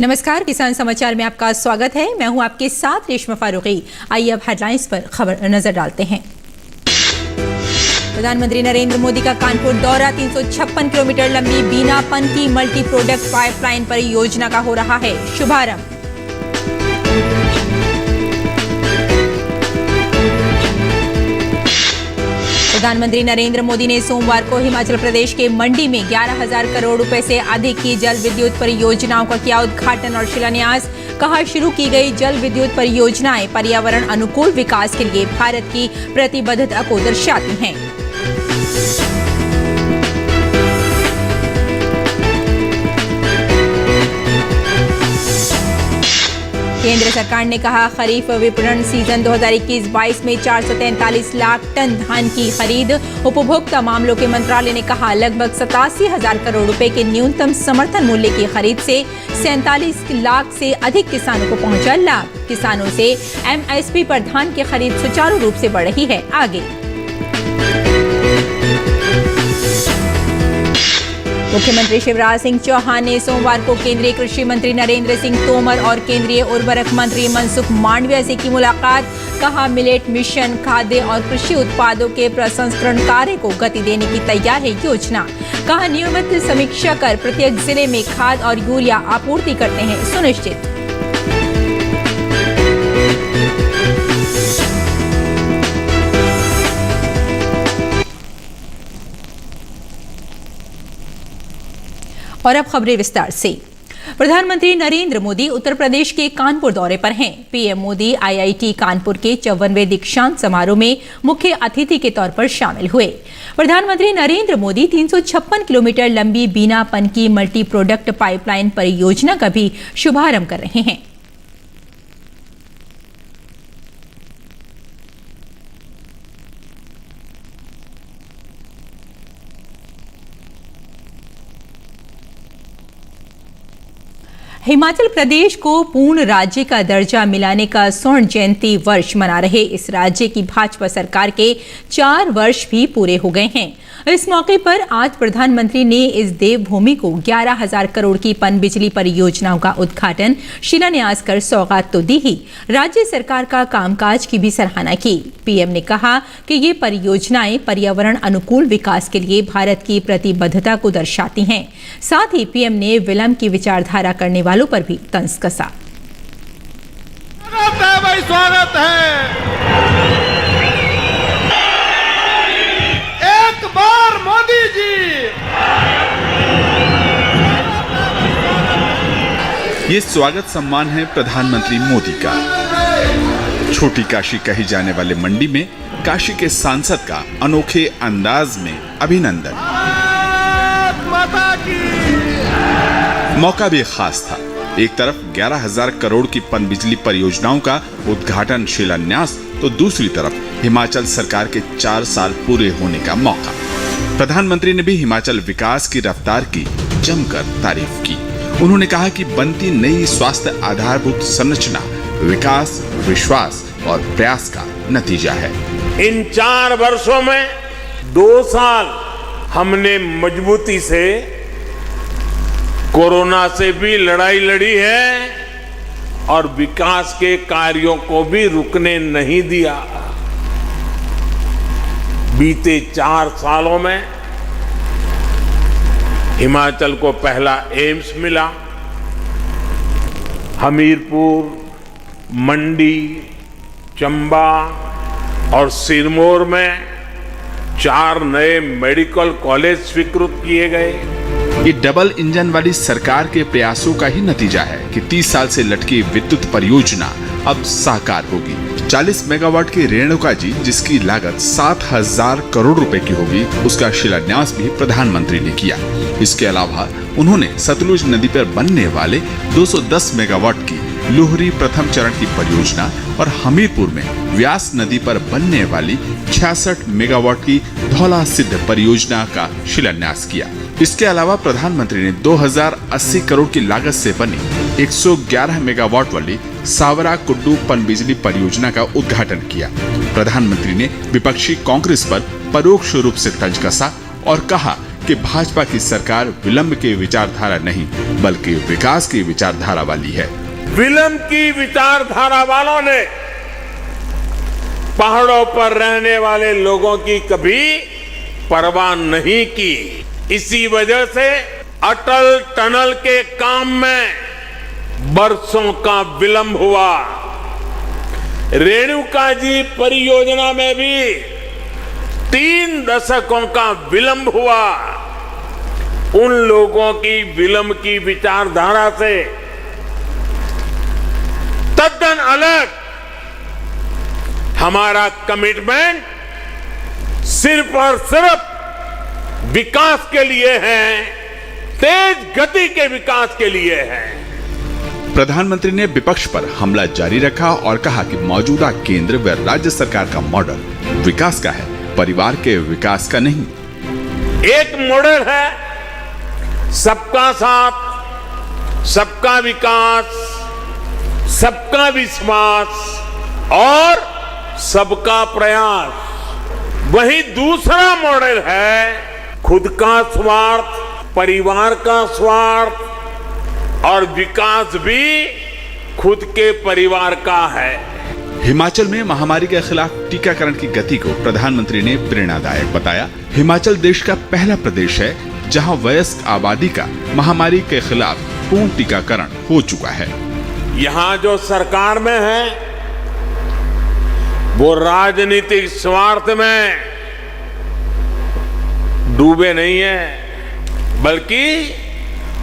नमस्कार, किसान समाचार में आपका स्वागत है। मैं हूं आपके साथ रेशमा फारूकी। आइए अब हेडलाइंस पर खबर नजर डालते हैं। प्रधानमंत्री नरेंद्र मोदी का कानपुर दौरा, 356 किलोमीटर लंबी बीना पनकी मल्टी प्रोडक्ट पाइपलाइन परियोजना का हो रहा है शुभारंभ। प्रधानमंत्री नरेंद्र मोदी ने सोमवार को हिमाचल प्रदेश के मंडी में 11,000 करोड़ रुपए से अधिक की जल विद्युत परियोजनाओं का किया उद्घाटन और शिलान्यास। कहा, शुरू की गई जल विद्युत परियोजनाएं पर्यावरण अनुकूल विकास के लिए भारत की प्रतिबद्धता को दर्शाती हैं। केंद्र सरकार ने कहा, खरीफ विपणन सीजन 2021-22 में 443 लाख टन धान की खरीद। उपभोक्ता मामलों के मंत्रालय ने कहा, लगभग 87,000 करोड़ रुपए के न्यूनतम समर्थन मूल्य की खरीद से 47 लाख से अधिक किसानों को पहुंचा लाभ। किसानों से एमएसपी पर धान की खरीद सुचारू रूप से बढ़ रही है आगे। मुख्यमंत्री शिवराज सिंह चौहान ने सोमवार को केंद्रीय कृषि मंत्री नरेंद्र सिंह तोमर और केंद्रीय उर्वरक मंत्री मनसुख मांडविया से की मुलाकात। कहा, मिलेट मिशन खाद्य और कृषि उत्पादों के प्रसंस्करण कार्य को गति देने की तैयार है योजना। कहा, नियमित समीक्षा कर प्रत्येक जिले में खाद और यूरिया आपूर्ति करते हैं सुनिश्चित। और अब खबरें विस्तार से। प्रधानमंत्री नरेंद्र मोदी उत्तर प्रदेश के कानपुर दौरे पर हैं। पीएम मोदी आईआईटी कानपुर के 54वें दीक्षांत समारोह में मुख्य अतिथि के तौर पर शामिल हुए। प्रधानमंत्री नरेंद्र मोदी 356 किलोमीटर लंबी बीना पनकी मल्टी प्रोडक्ट पाइपलाइन परियोजना का भी शुभारंभ कर रहे हैं। हिमाचल प्रदेश को पूर्ण राज्य का दर्जा मिलाने का स्वर्ण जयंती वर्ष मना रहे इस राज्य की भाजपा सरकार के 4 वर्ष भी पूरे हो गए हैं। इस मौके पर आज प्रधानमंत्री ने इस देवभूमि को 11,000 करोड़ की पनबिजली परियोजनाओं का उद्घाटन शिलान्यास कर सौगात तो दी ही, राज्य सरकार का कामकाज की भी सराहना की। पीएम ने कहा कि ये परियोजनाएं पर्यावरण अनुकूल विकास के लिए भारत की प्रतिबद्धता को दर्शाती हैं। साथ ही पीएम ने विलंब की विचारधारा करने वालों पर भी तंज कसा। स्वागत है। एक बार मोदी जी। ये स्वागत सम्मान है प्रधानमंत्री मोदी का। छोटी काशी कही जाने वाले मंडी में काशी के सांसद का अनोखे अंदाज में अभिनंदन। मौका भी खास था। एक तरफ 11,000 करोड़ की पनबिजली परियोजनाओं का उद्घाटन शिलान्यास, तो दूसरी तरफ हिमाचल सरकार के 4 साल पूरे होने का मौका। प्रधानमंत्री ने भी हिमाचल विकास की रफ्तार की जमकर तारीफ की। उन्होंने कहा कि बनती नई स्वास्थ्य आधारभूत संरचना विकास, विश्वास और प्रयास का नतीजा है। इन 4 वर्षों में 2 साल हमने मजबूती से कोरोना से भी लड़ाई लड़ी है और विकास के कार्यों को भी रुकने नहीं दिया। बीते 4 सालों में हिमाचल को पहला एम्स मिला। हमीरपुर, मंडी, चंबा और सिरमौर में 4 नए मेडिकल कॉलेज स्वीकृत किए गए। ये डबल इंजन वाली सरकार के प्रयासों का ही नतीजा है कि 30 साल से लटकी विद्युत परियोजना अब साकार होगी। 40 मेगावाट की रेणुका जी, जिसकी लागत 7,000 करोड़ रुपए की होगी, उसका शिलान्यास भी प्रधानमंत्री ने किया। इसके अलावा उन्होंने सतलुज नदी पर बनने वाले 210 मेगावाट की लोहरी प्रथम चरण की परियोजना और हमीरपुर में व्यास नदी पर बनने वाली 66 मेगावाट की धौला सिद्ध परियोजना का शिलान्यास किया। इसके अलावा प्रधानमंत्री ने 2080 करोड़ की लागत से बनी 111 मेगावाट वाली सावरा कुड्डू पनबिजली परियोजना का उद्घाटन किया। प्रधानमंत्री ने विपक्षी कांग्रेस पर परोक्ष रूप से तंज कसा और कहा कि भाजपा की सरकार विलंब की विचारधारा नहीं बल्कि विकास की विचारधारा वाली है। विलंब की विचारधारा वालों ने पहाड़ों पर रहने वाले लोगों की कभी परवाह नहीं की। इसी वजह से अटल टनल के काम में बरसों का विलंब हुआ। रेणुका जी परियोजना में भी 3 दशकों का विलंब हुआ। उन लोगों की विलंब की विचारधारा से तद्दन अलग हमारा कमिटमेंट सिर्फ और सिर्फ विकास के लिए है, तेज गति के विकास के लिए है। प्रधानमंत्री ने विपक्ष पर हमला जारी रखा और कहा कि मौजूदा केंद्र व राज्य सरकार का मॉडल विकास का है, परिवार के विकास का नहीं। एक मॉडल है सबका साथ, सबका विकास, सबका विश्वास और सबका प्रयास। वहीं दूसरा मॉडल है खुद का स्वार्थ, परिवार का स्वार्थ और विकास भी खुद के परिवार का है। हिमाचल में महामारी के खिलाफ टीकाकरण की गति को प्रधानमंत्री ने प्रेरणादायक बताया। हिमाचल देश का पहला प्रदेश है जहां वयस्क आबादी का महामारी के खिलाफ पूर्ण टीकाकरण हो चुका है। यहाँ जो सरकार में है वो राजनीतिक स्वार्थ में डूबे नहीं है, बल्कि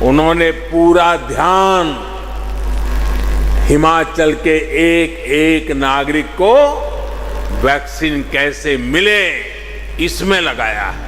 उन्होंने पूरा ध्यान हिमाचल के एक एक नागरिक को वैक्सीन कैसे मिले इसमें लगाया है।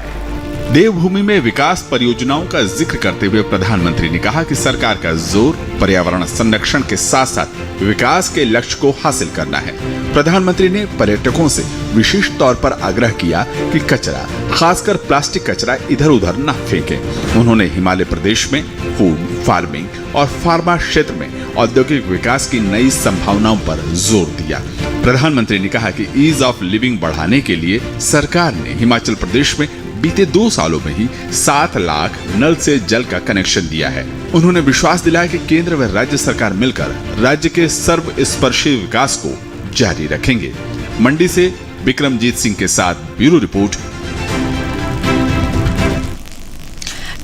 देवभूमि में विकास परियोजनाओं का जिक्र करते हुए प्रधानमंत्री ने कहा कि सरकार का जोर पर्यावरण संरक्षण के साथ साथ विकास के लक्ष्य को हासिल करना है। प्रधानमंत्री ने पर्यटकों से विशेष तौर पर आग्रह किया कि कचरा, खासकर प्लास्टिक कचरा इधर उधर न फेंकें। उन्होंने हिमालय प्रदेश में फूड, फार्मिंग और फार्मा क्षेत्र में औद्योगिक विकास की नई संभावनाओं पर जोर दिया। प्रधानमंत्री ने कहा कि ईज ऑफ लिविंग बढ़ाने के लिए सरकार ने हिमाचल प्रदेश में बीते 2 सालों में ही 7 लाख नल से जल का कनेक्शन दिया है। उन्होंने विश्वास दिलाया कि केंद्र व राज्य सरकार मिलकर राज्य के सर्वस्पर्शी विकास को जारी रखेंगे। मंडी से विक्रमजीत सिंह के साथ ब्यूरो रिपोर्ट।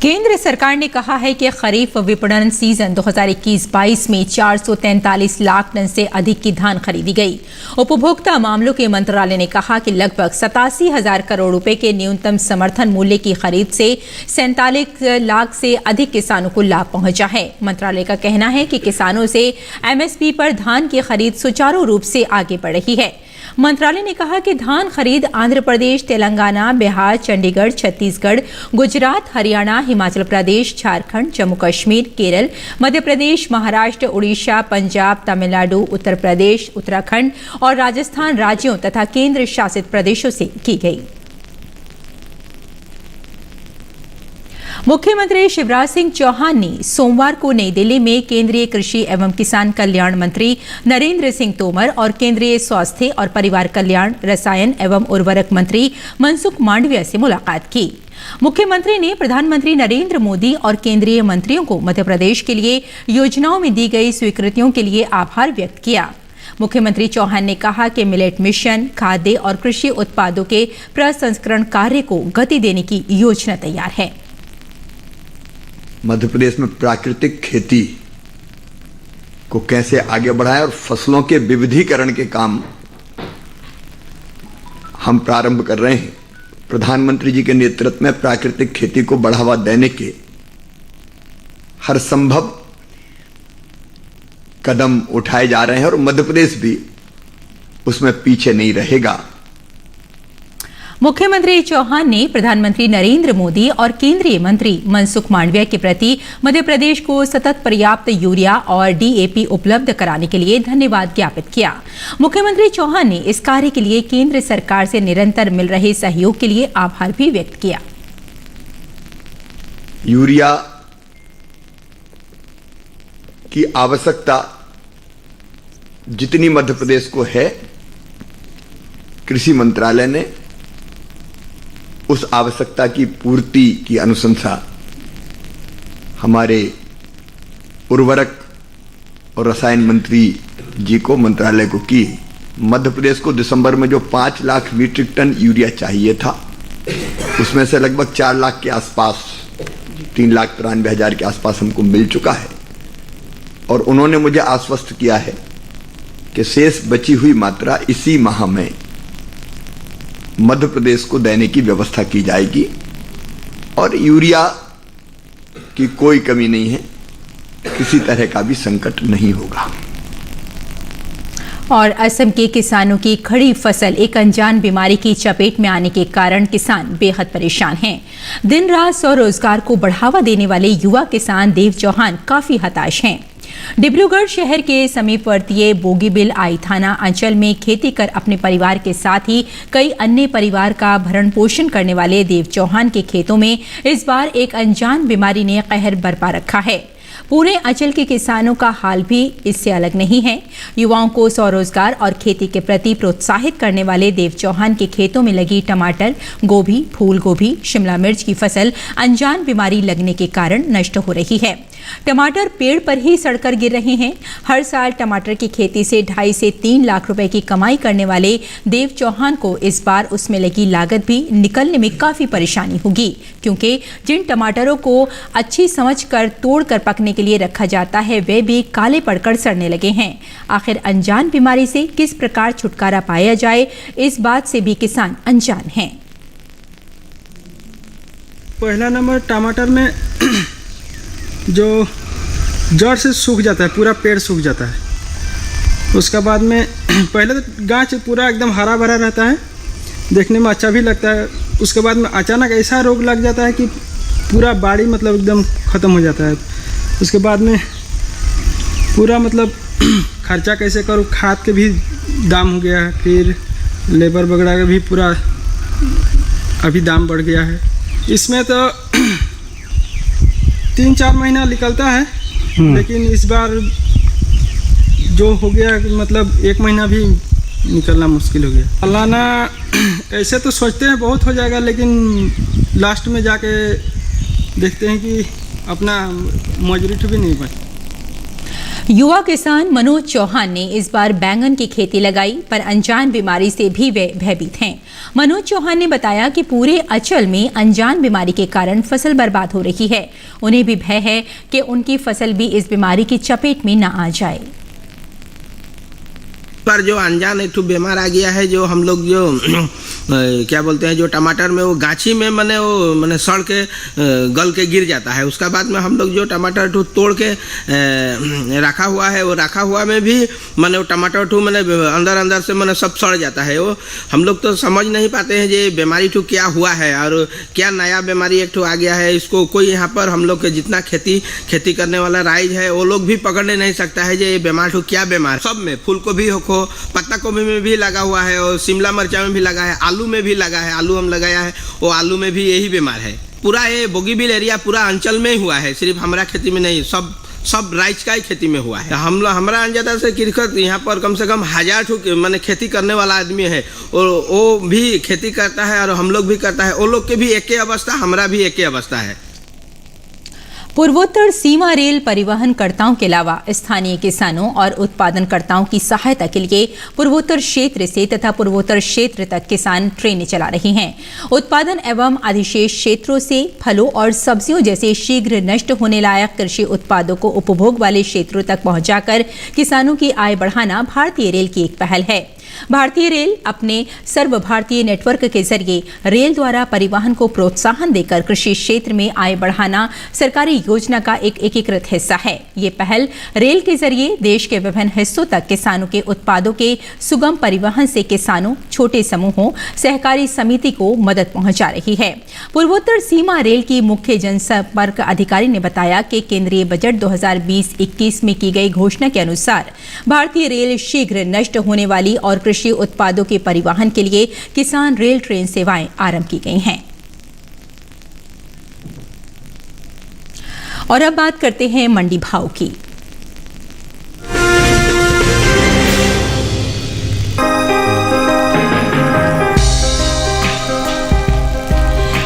केंद्र सरकार ने कहा है कि खरीफ विपणन सीजन 2021-22 में 443 लाख टन से अधिक की धान खरीदी गई। उपभोक्ता मामलों के मंत्रालय ने कहा कि लगभग 87,000 करोड़ रुपए के न्यूनतम समर्थन मूल्य की खरीद से 47 लाख से अधिक किसानों को लाभ पहुंचा है। मंत्रालय का कहना है कि किसानों से एमएसपी पर धान की खरीद सुचारू रूप से आगे बढ़ रही है। मंत्रालय ने कहा कि धान खरीद आंध्र प्रदेश, तेलंगाना, बिहार, चंडीगढ़, छत्तीसगढ़, गुजरात, हरियाणा, हिमाचल प्रदेश, झारखंड, जम्मू कश्मीर, केरल, मध्य प्रदेश, महाराष्ट्र, उड़ीसा, पंजाब, तमिलनाडु, उत्तर प्रदेश, उत्तराखंड और राजस्थान राज्यों तथा केंद्र शासित प्रदेशों से की गई। मुख्यमंत्री शिवराज सिंह चौहान ने सोमवार को नई दिल्ली में केंद्रीय कृषि एवं किसान कल्याण मंत्री नरेंद्र सिंह तोमर और केंद्रीय स्वास्थ्य और परिवार कल्याण, रसायन एवं उर्वरक मंत्री मनसुख मांडविया से मुलाकात की। मुख्यमंत्री ने प्रधानमंत्री नरेंद्र मोदी और केंद्रीय मंत्रियों को मध्य प्रदेश के लिए योजनाओं में दी गई स्वीकृतियों के लिए आभार व्यक्त किया। मुख्यमंत्री चौहान ने कहा कि मिलेट मिशन, खाद्य और कृषि उत्पादों के प्रसंस्करण कार्य को गति देने की योजना तैयार है। मध्य प्रदेश में प्राकृतिक खेती को कैसे आगे बढ़ाएं और फसलों के विविधीकरण के काम हम प्रारंभ कर रहे हैं। प्रधानमंत्री जी के नेतृत्व में प्राकृतिक खेती को बढ़ावा देने के हर संभव कदम उठाए जा रहे हैं और मध्य प्रदेश भी उसमें पीछे नहीं रहेगा। मुख्यमंत्री चौहान ने प्रधानमंत्री नरेंद्र मोदी और केंद्रीय मंत्री मनसुख मांडविया के प्रति मध्य प्रदेश को सतत पर्याप्त यूरिया और डीएपी उपलब्ध कराने के लिए धन्यवाद ज्ञापित किया। मुख्यमंत्री चौहान ने इस कार्य के लिए केंद्र सरकार से निरंतर मिल रहे सहयोग के लिए आभार भी व्यक्त किया। यूरिया की आवश्यकता जितनी मध्य प्रदेश को है, कृषि मंत्रालय ने उस आवश्यकता की पूर्ति की अनुशंसा हमारे उर्वरक और रसायन मंत्री जी को मंत्रालय को की। मध्य प्रदेश को दिसंबर में जो 5 लाख मीट्रिक टन यूरिया चाहिए था, उसमें से लगभग 4 लाख के आसपास, 3,93,000 के आसपास हमको मिल चुका है। और उन्होंने मुझे आश्वस्त किया है कि शेष बची हुई मात्रा इसी माह में मध्य प्रदेश को देने की व्यवस्था की जाएगी और यूरिया की कोई कमी नहीं है, किसी तरह का भी संकट नहीं होगा। और असम के किसानों की खड़ी फसल एक अनजान बीमारी की चपेट में आने के कारण किसान बेहद परेशान हैं। दिन रात स्वरोजगार को बढ़ावा देने वाले युवा किसान देव चौहान काफी हताश हैं। डिब्रूगढ़ शहर के समीपवर्तीय बोगीबिल आई थाना अंचल में खेती कर अपने परिवार के साथ ही कई अन्य परिवार का भरण पोषण करने वाले देव चौहान के खेतों में इस बार एक अनजान बीमारी ने कहर बरपा रखा है। पूरे अंचल के किसानों का हाल भी इससे अलग नहीं है। युवाओं को स्वरोजगार और खेती के प्रति प्रोत्साहित करने वाले देव चौहान के खेतों में लगी टमाटर, गोभी, फूल गोभी, शिमला मिर्च की फसल अनजान बीमारी लगने के कारण नष्ट हो रही है। टमाटर पेड़ पर ही सड़कर गिर रहे हैं। हर साल टमाटर की खेती से 2.5 से 3 लाख रुपए की कमाई करने वाले देव चौहान को इस बार उसमें लगी लागत भी निकलने में काफी परेशानी होगी, क्योंकि जिन टमाटरों को अच्छी समझकर तोड़कर पकने के लिए रखा जाता है वे भी काले पड़कर सड़ने लगे हैं। आखिर अनजान बीमारी से किस प्रकार छुटकारा पाया जाए, इस बात से भी किसान अनजान हैं। पहला नंबर टमाटर में जो जड़ से सूख जाता है, पूरा पेड़ सूख जाता है। उसके बाद में पहले तो गाछ पूरा एकदम हरा भरा रहता है, देखने में अच्छा भी लगता है। उसके बाद में अचानक ऐसा रोग लग जाता है कि पूरा बाड़ी मतलब एकदम ख़त्म हो जाता है। उसके बाद में पूरा मतलब खर्चा कैसे करूँ, खाद के भी दाम हो गया है, फिर लेबर वगैरह का भी पूरा अभी दाम बढ़ गया है। इसमें तो 3-4 महीना निकलता है, लेकिन इस बार जो हो गया मतलब 1 महीना भी निकलना मुश्किल हो गया। सालाना ऐसे तो सोचते हैं बहुत हो जाएगा, लेकिन लास्ट में जाके देखते हैं कि अपना मजदूरी भी नहीं बच। युवा किसान मनोज चौहान ने इस बार बैंगन की खेती लगाई, पर अनजान बीमारी से भी वे भयभीत हैं। मनोज चौहान ने बताया कि पूरे अंचल में अनजान बीमारी के कारण फसल बर्बाद हो रही है। उन्हें भी भय है कि उनकी फसल भी इस बीमारी की चपेट में न आ जाए। पर जो अनजान एक बीमार आ गया है, जो हम लोग जो क्या बोलते हैं, जो टमाटर में वो गाछी में मैंने सड़ के गल के गिर जाता है। उसका बाद में हम लोग जो टमाटर तोड़ के रखा हुआ है, वो रखा हुआ में भी वो टमाटर अंदर अंदर से सब सड़ जाता है। वो हम लोग तो समझ नहीं पाते हैं ये बीमारी क्या हुआ है और क्या नया बीमारी एक आ गया है। इसको कोई यहाँ पर हम लोग के जितना खेती करने वाला राइज है वो लोग भी पकड़ने नहीं सकता है ये बीमार क्या बीमार। सब में फूल को भी हो, पत्ता गोभी में भी लगा हुआ है और शिमला मिर्चा में भी लगा है, आलू में भी लगा है, आलू हम लगाया है, वो आलू में भी यही बीमार है। पूरा ये बोगीबिल एरिया पूरा अंचल में ही हुआ है, सिर्फ हमारा खेती में नहीं, सब राइज का ही खेती में हुआ है। हमारा अंजादा से कृषक यहाँ पर कम से कम 1000 खेती करने वाला आदमी है, और वो भी खेती करता है और हम लोग भी करता है। वो लोग के भी एक ही अवस्था, हमारा भी एक ही अवस्था है। पूर्वोत्तर सीमा रेल परिवहनकर्ताओं के अलावा स्थानीय किसानों और उत्पादनकर्ताओं की सहायता के लिए पूर्वोत्तर क्षेत्र से तथा पूर्वोत्तर क्षेत्र तक किसान ट्रेनें चला रहे हैं। उत्पादन एवं अधिशेष क्षेत्रों से फलों और सब्जियों जैसे शीघ्र नष्ट होने लायक कृषि उत्पादों को उपभोग वाले क्षेत्रों तक पहुंचाकर किसानों की आय बढ़ाना भारतीय रेल की एक पहल है। भारतीय रेल अपने सर्व भारतीय नेटवर्क के जरिए रेल द्वारा परिवहन को प्रोत्साहन देकर कृषि क्षेत्र में आय बढ़ाना सरकारी योजना का एक एकीकृत हिस्सा है। ये पहल रेल के जरिए देश के विभिन्न हिस्सों तक किसानों के उत्पादों के सुगम परिवहन से किसानों, छोटे समूहों, सहकारी समिति को मदद पहुंचा रही है। पूर्वोत्तर सीमा रेल की मुख्य जनसंपर्क अधिकारी ने बताया कि केंद्रीय बजट 2020-21 में की गई घोषणा के अनुसार भारतीय रेल शीघ्र नष्ट होने वाली और कृषि उत्पादों के परिवहन के लिए किसान रेल ट्रेन सेवाएं आरंभ की गई हैं। और अब बात करते हैं मंडी भाव की।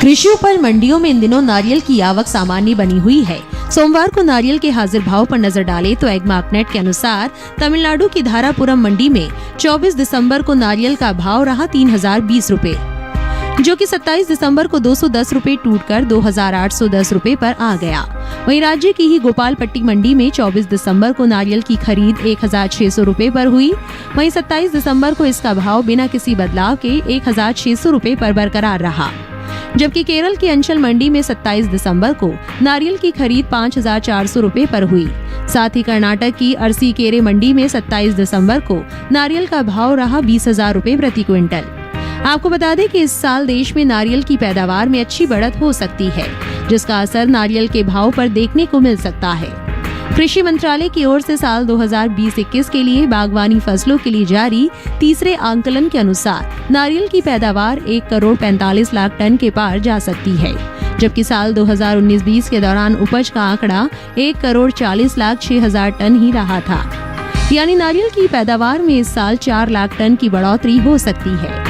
कृषि उपज मंडियों में इन दिनों नारियल की आवक सामान्य बनी हुई है। सोमवार को नारियल के हाजिर भाव पर नजर डालें तो एग्मार्कनेट के अनुसार तमिलनाडु की धारापुरम मंडी में 24 दिसंबर को नारियल का भाव रहा 3020 रुपए, जो कि 27 दिसंबर को 210 रुपए टूटकर 2810 रुपए पर आ गया। वहीं राज्य की ही गोपालपट्टी मंडी में 24 दिसंबर को नारियल की खरीद 1600 रुपए पर हुई। वहीं 27 दिसंबर को इसका भाव बिना किसी बदलाव के 1600 रुपए पर बरकरार रहा, जबकि केरल की अंचल मंडी में 27 दिसंबर को नारियल की खरीद 5400 रुपए पर हुई। साथ ही कर्नाटक की अरसीकेरे मंडी में 27 दिसंबर को नारियल का भाव रहा 20,000 रुपए प्रति क्विंटल। आपको बता दें कि इस साल देश में नारियल की पैदावार में अच्छी बढ़त हो सकती है, जिसका असर नारियल के भाव पर देखने को मिल सकता है। कृषि मंत्रालय की ओर से साल 2020-21 के लिए बागवानी फसलों के लिए जारी तीसरे आंकलन के अनुसार नारियल की पैदावार 1,45,00,000 टन के पार जा सकती है, जबकि साल 2019-20 के दौरान उपज का आंकड़ा 1,40,06,000 टन ही रहा था। यानी नारियल की पैदावार में इस साल 4 लाख टन की बढ़ोतरी हो सकती है।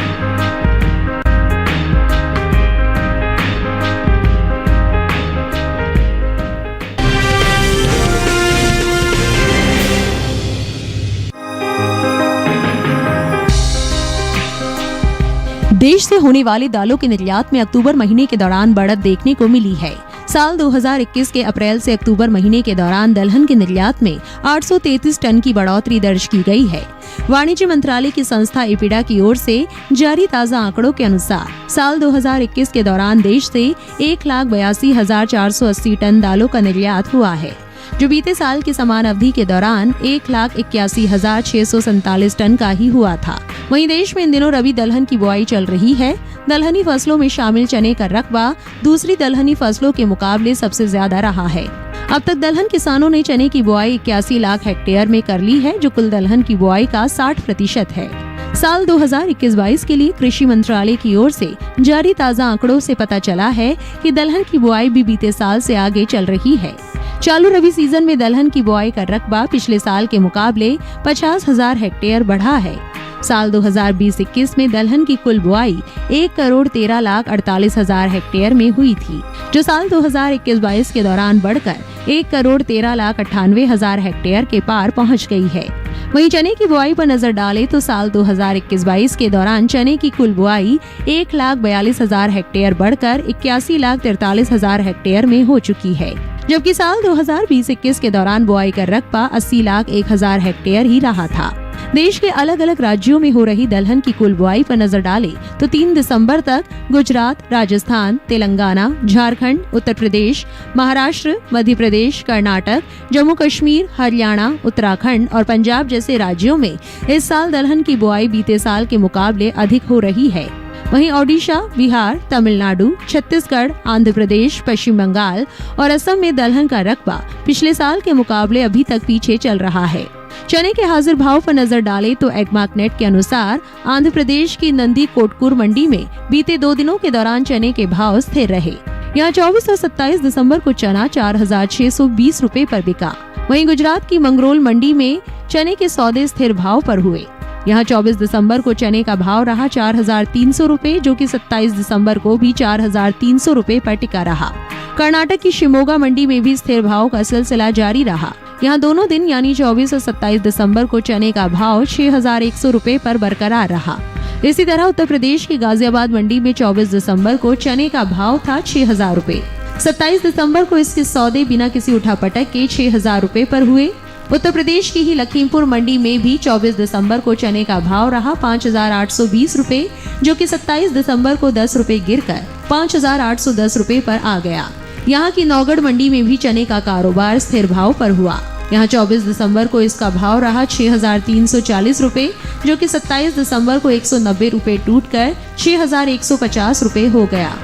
देश से होने वाले दालों के निर्यात में अक्टूबर महीने के दौरान बढ़त देखने को मिली है। साल 2021 के अप्रैल से अक्टूबर महीने के दौरान दलहन के निर्यात में 833 टन की बढ़ोतरी दर्ज की गई है। वाणिज्य मंत्रालय की संस्था एपिडा की ओर से जारी ताज़ा आंकड़ों के अनुसार साल 2021 के दौरान देश से 1,82,480 टन दालों का निर्यात हुआ है, जो बीते साल की समान अवधि के दौरान 1,81,647 टन का ही हुआ था। वहीं देश में इन दिनों रबी दलहन की बुआई चल रही है। दलहनी फसलों में शामिल चने का रकबा दूसरी दलहनी फसलों के मुकाबले सबसे ज्यादा रहा है। अब तक दलहन किसानों ने चने की बुआई 81 लाख हेक्टेयर में कर ली है, जो कुल दलहन की बुआई का 60% है। साल 2021-22 के लिए कृषि मंत्रालय की ओर से जारी ताज़ा आंकड़ों से पता चला है कि दलहन की बुआई भी बीते साल से आगे चल रही है। चालू रबी सीजन में दलहन की बुआई का रकबा पिछले साल के मुकाबले 50,000 हेक्टेयर बढ़ा है। साल 2020-21 में दलहन की कुल बुआई 1,13,48,000 हेक्टेयर में हुई थी, जो साल 2021-22 के दौरान बढ़कर 1,13,98,000 हेक्टेयर के पार पहुंच गई है। वहीं चने की बुआई पर नजर डालें तो साल 2021-22 के दौरान चने की कुल बुआई 1,42,000 हेक्टेयर बढ़कर 81,43,000 हेक्टेयर में हो चुकी है, जबकि साल 2020-21 के दौरान बुआई का रकबा 80,01,000 हेक्टेयर ही रहा था। देश के अलग अलग राज्यों में हो रही दलहन की कुल बुआई पर नजर डालें तो 3 दिसंबर तक गुजरात, राजस्थान, तेलंगाना, झारखंड, उत्तर प्रदेश, महाराष्ट्र, मध्य प्रदेश, कर्नाटक, जम्मू कश्मीर, हरियाणा, उत्तराखंड और पंजाब जैसे राज्यों में इस साल दलहन की बुआई बीते साल के मुकाबले अधिक हो रही है। वहीं ओडिशा, बिहार, तमिलनाडु, छत्तीसगढ़, आंध्र प्रदेश, पश्चिम बंगाल और असम में दलहन का रकबा पिछले साल के मुकाबले अभी तक पीछे चल रहा है। चने के हाजिर भाव पर नजर डालें तो एग्मार्कनेट के अनुसार आंध्र प्रदेश की नंदी कोटकुर मंडी में बीते 2 दिनों के दौरान चने के भाव स्थिर रहे। यहाँ 24 और 27 दिसंबर को चना 4,620 रुपए पर बिका। वहीं गुजरात की मंगरोल मंडी में चने के सौदे स्थिर भाव पर हुए। यहाँ 24 दिसंबर को चने का भाव रहा 4,300 रुपए, जो कि 27 दिसंबर को भी 4,300 रुपए पर टिका रहा। कर्नाटक की शिमोगा मंडी में भी स्थिर भाव का सिलसिला जारी रहा। यहाँ दोनों दिन यानी 24 और 27 दिसंबर को चने का भाव 6,100 रुपए पर बरकरार रहा। इसी तरह उत्तर प्रदेश की गाजियाबाद मंडी में 24 दिसंबर को चने का भाव था 6,000 रुपए। 27 दिसंबर को इसके सौदे बिना किसी उठापटक के 6,000 रुपए पर हुए। उत्तर प्रदेश की ही लखीमपुर मंडी में भी 24 दिसंबर को चने का भाव रहा 5,820 रुपए, जो कि 27 दिसंबर को 10 रुपए गिरकर 5,810 रुपए पर आ गया। यहाँ की नौगढ़ मंडी में भी चने का कारोबार स्थिर भाव पर हुआ। यहाँ 24 दिसंबर को इसका भाव रहा 6,340 रुपए, जो कि 27 दिसंबर को 190 रुपए टूटकर 6,150 रुपए हो गया।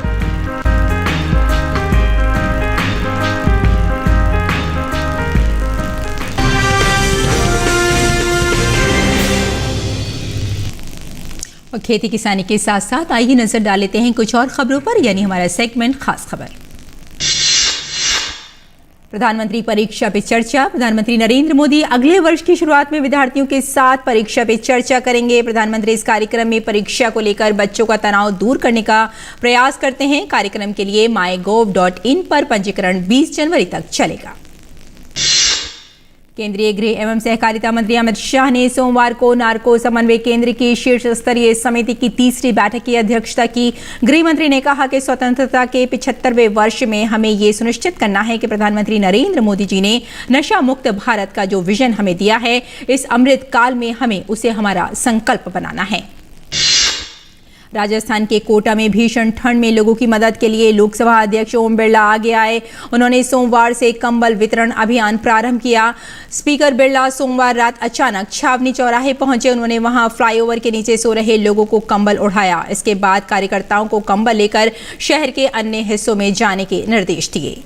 और खेती किसानी के साथ साथ आइए नजर डाल लेते हैं कुछ और खबरों पर, यानी हमारा सेगमेंट खास खबर। प्रधानमंत्री परीक्षा पे चर्चा। प्रधानमंत्री नरेंद्र मोदी अगले वर्ष की शुरुआत में विद्यार्थियों के साथ परीक्षा पे चर्चा करेंगे। प्रधानमंत्री इस कार्यक्रम में परीक्षा को लेकर बच्चों का तनाव दूर करने का प्रयास करते हैं। कार्यक्रम के लिए mygov.in पर पंजीकरण 20 जनवरी तक चलेगा। केंद्रीय गृह एवं सहकारिता मंत्री अमित शाह ने सोमवार को नार्को समन्वय केंद्र की शीर्ष स्तरीय समिति की तीसरी बैठक की अध्यक्षता की। गृह मंत्री ने कहा कि स्वतंत्रता के 75वें वर्ष में हमें ये सुनिश्चित करना है कि प्रधानमंत्री नरेंद्र मोदी जी ने नशा मुक्त भारत का जो विजन हमें दिया है, इस अमृत काल में हमें उसे हमारा संकल्प बनाना है। राजस्थान के कोटा में भीषण ठंड में लोगों की मदद के लिए लोकसभा अध्यक्ष ओम बिरला आगे आए। उन्होंने सोमवार से कंबल वितरण अभियान प्रारंभ किया। स्पीकर बिरला सोमवार रात अचानक छावनी चौराहे पहुंचे। उन्होंने वहां फ्लाईओवर के नीचे सो रहे लोगों को कंबल ओढ़ाया। इसके बाद कार्यकर्ताओं को कंबल लेकर शहर के अन्य हिस्सों में जाने के निर्देश दिए।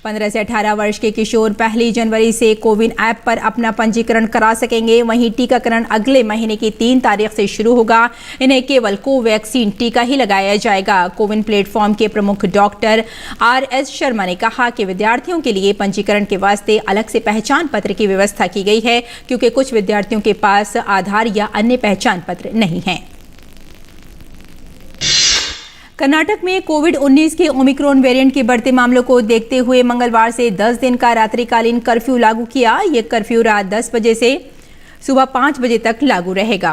15 से 18 वर्ष के किशोर 1 जनवरी से कोविन ऐप पर अपना पंजीकरण करा सकेंगे। वहीं टीकाकरण अगले महीने की 3 तारीख से शुरू होगा। इन्हें केवल कोवैक्सीन टीका ही लगाया जाएगा। कोविन प्लेटफॉर्म के प्रमुख डॉक्टर RS शर्मा ने कहा कि विद्यार्थियों के लिए पंजीकरण के वास्ते अलग से पहचान पत्र की व्यवस्था की गई है, क्योंकि कुछ विद्यार्थियों के पास आधार या अन्य पहचान पत्र नहीं है। कर्नाटक में कोविड-19 के ओमिक्रॉन वेरिएंट के बढ़ते मामलों को देखते हुए मंगलवार से 10 दिन का रात्रिकालीन कर्फ्यू लागू किया। यह कर्फ्यू रात 10 बजे से सुबह 5 बजे तक लागू रहेगा।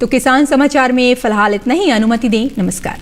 तो किसान समाचार में फिलहाल इतना ही। अनुमति दें। नमस्कार।